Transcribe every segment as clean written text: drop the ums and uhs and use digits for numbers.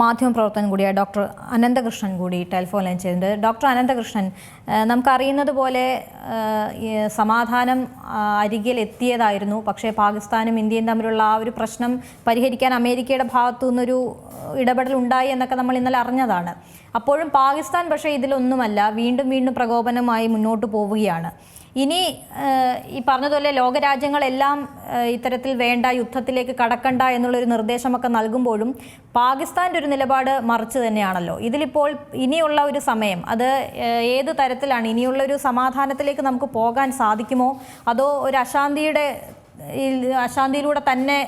മാധ്യമപ്രവർത്തകൻ കൂടിയായ ഡോക്ടർ അനന്തകൃഷ്ണൻ കൂടി ടെലിഫോൺ ലൈൻ ചെയ്തിട്ടുണ്ട്. ഡോക്ടർ അനന്തകൃഷ്ണൻ, നമുക്കറിയുന്നത് പോലെ സമാധാനം അരികിൽ എത്തിയതായിരുന്നു. പക്ഷേ പാകിസ്ഥാനും ഇന്ത്യയും തമ്മിലുള്ള ആ ഒരു പ്രശ്നം പരിഹരിക്കാൻ അമേരിക്കയുടെ ഭാഗത്തു നിന്നൊരു ഇടപെടൽ ഉണ്ടായി എന്നൊക്കെ നമ്മൾ ഇന്നലെ അറിഞ്ഞതാണ്. അപ്പോഴും പാകിസ്ഥാൻ പക്ഷേ ഇതിലൊന്നുമല്ല, വീണ്ടും വീണ്ടും പ്രകോപനമായി മുന്നോട്ട് പോവുകയാണ്. ഇനി ഈ പറഞ്ഞതുപോലെ ലോകരാജ്യങ്ങളെല്ലാം ഇത്തരത്തിൽ വേണ്ട യുദ്ധത്തിലേക്ക് കടക്കണ്ട എന്നുള്ളൊരു നിർദ്ദേശമൊക്കെ നൽകുമ്പോഴും പാകിസ്ഥാൻ്റെ ഒരു നിലപാട് മറിച്ച് തന്നെയാണല്ലോ. ഇതിലിപ്പോൾ ഇനിയുള്ള ഒരു സമയം അത് ഏത് തരത്തിലാണ്? ഇനിയുള്ളൊരു സമാധാനത്തിലേക്ക് നമുക്ക് പോകാൻ സാധിക്കുമോ, അതോ ഒരു അശാന്തിയിലൂടെ തന്നെ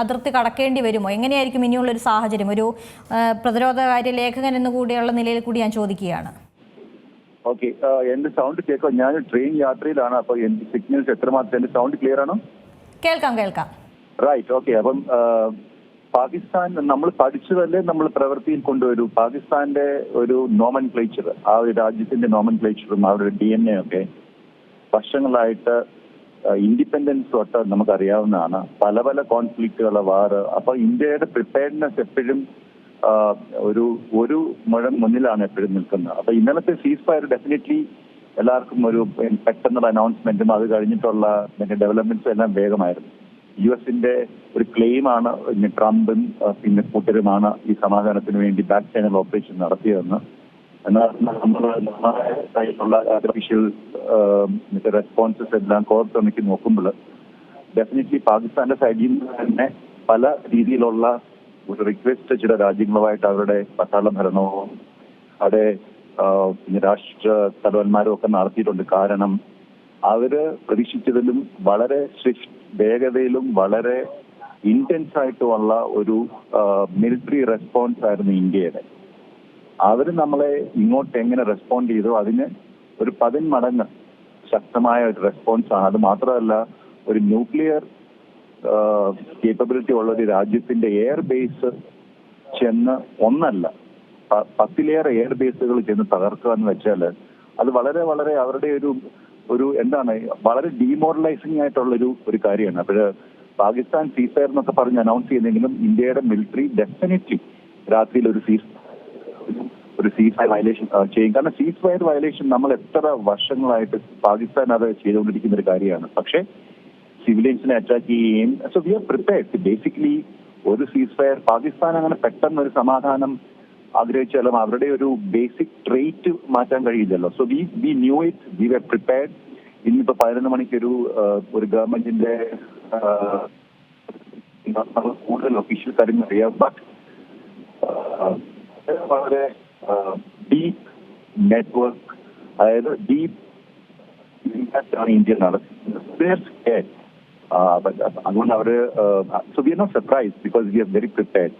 അതിർത്തി കടക്കേണ്ടി വരുമോ? എങ്ങനെയായിരിക്കും ഇനിയുള്ളൊരു സാഹചര്യം? ഒരു പ്രതിരോധകാര്യ ലേഖകൻ എന്നു കൂടിയുള്ള നിലയിൽ കൂടി ഞാൻ ചോദിക്കുകയാണ്. ഓക്കെ, എന്റെ സൗണ്ട് കേൾക്കാം. ഞാൻ ട്രെയിൻ യാത്രയിലാണ്. അപ്പൊ എന്റെ സിഗ്നൽസ് എത്രമാത്രം? എന്റെ സൗണ്ട് ക്ലിയർ ആണോ? കേൾക്കാം. Right, okay. അപ്പം പാകിസ്ഥാൻ നമ്മൾ പഠിച്ചതല്ലേ നമ്മൾ പ്രവൃത്തിയിൽ കൊണ്ടുവരൂ. പാകിസ്ഥാന്റെ ഒരു നോമൻക്ലേച്ചർ, ആ ഒരു രാജ്യത്തിന്റെ നോമൻക്ലേച്ചറും അവരുടെ DNA ഒക്കെ വർഷങ്ങളായിട്ട് ഇൻഡിപെൻഡൻസ് തൊട്ട് നമുക്കറിയാവുന്നതാണ്. പല പല കോൺഫ്ലിക്റ്റുകൾ, വാറ്. അപ്പൊ ഇന്ത്യയുടെ പ്രിപ്പയർഡ്നെസ് എപ്പോഴും ഒരു മുഴം മുന്നിലാണ് എപ്പോഴും നിൽക്കുന്നത്. അപ്പൊ ഇന്നലത്തെ സീസ് ഫയർ ഡെഫിനറ്റ്ലി എല്ലാവർക്കും ഒരു പെട്ടെന്നുള്ള അനൗൺസ്മെന്റും അത് കഴിഞ്ഞിട്ടുള്ള ഡെവലപ്മെന്റ്സും എല്ലാം വേഗമായിരുന്നു. US-ന്റെ ഒരു ക്ലെയിമാണ് ട്രംപും പിന്നെ കൂട്ടരുമാണ് ഈ സമാധാനത്തിന് വേണ്ടി ബാക്ക് ചാനൽ ഓപ്പറേഷൻ നടത്തിയതെന്ന്. എന്നാൽ നമ്മളായിട്ടുള്ള ആർട്ടിഫിഷ്യൽ റെസ്പോൺസസ് എല്ലാം കോർത്തിണക്കി നോക്കുമ്പോൾ ഡെഫിനറ്റ്ലി പാകിസ്ഥാന്റെ സൈഡിൽ നിന്ന് തന്നെ പല രീതിയിലുള്ള ഒരു റിക്വസ്റ്റ് ചില രാജ്യങ്ങളുമായിട്ട് അവരുടെ പട്ടാള ഭരണവും അവിടെ രാഷ്ട്ര തലവന്മാരും ഒക്കെ നടത്തിയിട്ടുണ്ട്. കാരണം അവര് പ്രതീക്ഷിച്ചതിലും വളരെ വേഗതയിലും വളരെ ഇന്റൻസ് ആയിട്ടുള്ള ഒരു മിലിറ്ററി റെസ്പോൺസ് ആയിരുന്നു ഇന്ത്യയുടെ. അവര് നമ്മളെ ഇങ്ങോട്ട് എങ്ങനെ റെസ്പോണ്ട് ചെയ്തു അതിന് ഒരു 10 മടങ്ങ് ശക്തമായ ഒരു റെസ്പോൺസ് ആണ്. അത് മാത്രമല്ല, ഒരു ന്യൂക്ലിയർ കേപ്പബിലിറ്റി ഉള്ള ഒരു രാജ്യത്തിന്റെ എയർ ബേസ് ചെന്ന് ഒന്നല്ല 10ലേറെ എയർ ബേസുകൾ ചെന്ന് തകർക്കുക എന്ന് വെച്ചാൽ അത് വളരെ വളരെ അവരുടെ ഒരു എന്താണ് വളരെ ഡീമോറലൈസിംഗ് ആയിട്ടുള്ള ഒരു കാര്യമാണ്. അപ്പോഴ് പാകിസ്ഥാൻ സീസ് എന്നൊക്കെ പറഞ്ഞ് അനൗൺസ് ചെയ്യുന്നെങ്കിലും ഇന്ത്യയുടെ മിലിറ്ററി ഡെഫിനറ്റ്ലി രാത്രിയിൽ ഒരു സീസ് ഫയർ വയലേഷൻ ചെയ്യും. കാരണം സീസ് ഫയർ വയലേഷൻ നമ്മൾ എത്ര വർഷങ്ങളായിട്ട് പാകിസ്ഥാൻ അത് ചെയ്തുകൊണ്ടിരിക്കുന്ന ഒരു കാര്യമാണ്. പക്ഷേ സിവിലിയൻസിനെ അറ്റാക്ക് ചെയ്യുകയും so we are prepared. Basically ഒരു സീസ് ഫയർ പാകിസ്ഥാൻ അങ്ങനെ പെട്ടെന്ന് ഒരു സമാധാനം ആഗ്രഹിച്ചാലും അവരുടെ ഒരു ബേസിക് ട്രേറ്റ് മാറ്റാൻ കഴിയില്ലല്ലോ. So we knew it, we are prepared. ഇന്നിപ്പോ 11 മണിക്ക് ഒരു ഗവൺമെന്റിന്റെ കൂടുതൽ ഒഫീഷ്യൽ കാര്യങ്ങൾ അറിയാം. ബട്ട് വളരെ ഡീപ്പ് നെറ്റ്വർക്ക്, അതായത് ഡീപ്പ് ഇമ്പാക്ട് ആണ് ഇന്ത്യ നടത്തുന്നത്. അതുകൊണ്ട് അവര് so we are not surprised because we are very prepared.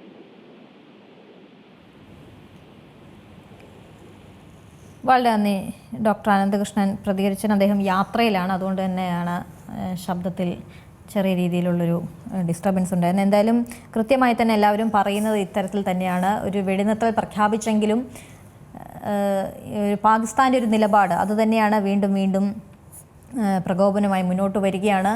വളരെ നന്ദി ഡോക്ടർ അനന്തകൃഷ്ണൻ പ്രതികരിച്ചത്. അദ്ദേഹം യാത്രയിലാണ്, അതുകൊണ്ട് തന്നെയാണ് ശബ്ദത്തിൽ ചെറിയ രീതിയിലുള്ളൊരു ഡിസ്റ്റർബൻസ് ഉണ്ടായിരുന്നു. എന്തായാലും കൃത്യമായി തന്നെ എല്ലാവരും പറയുന്നത് ഇത്തരത്തിൽ തന്നെയാണ്. ഒരു വെടിനിർത്തൽ പ്രഖ്യാപിച്ചെങ്കിലും പാകിസ്ഥാൻ്റെ ഒരു നിലപാട് അതുതന്നെയാണ് വീണ്ടും പ്രകോപനമായി മുന്നോട്ട് വരികയാണ്.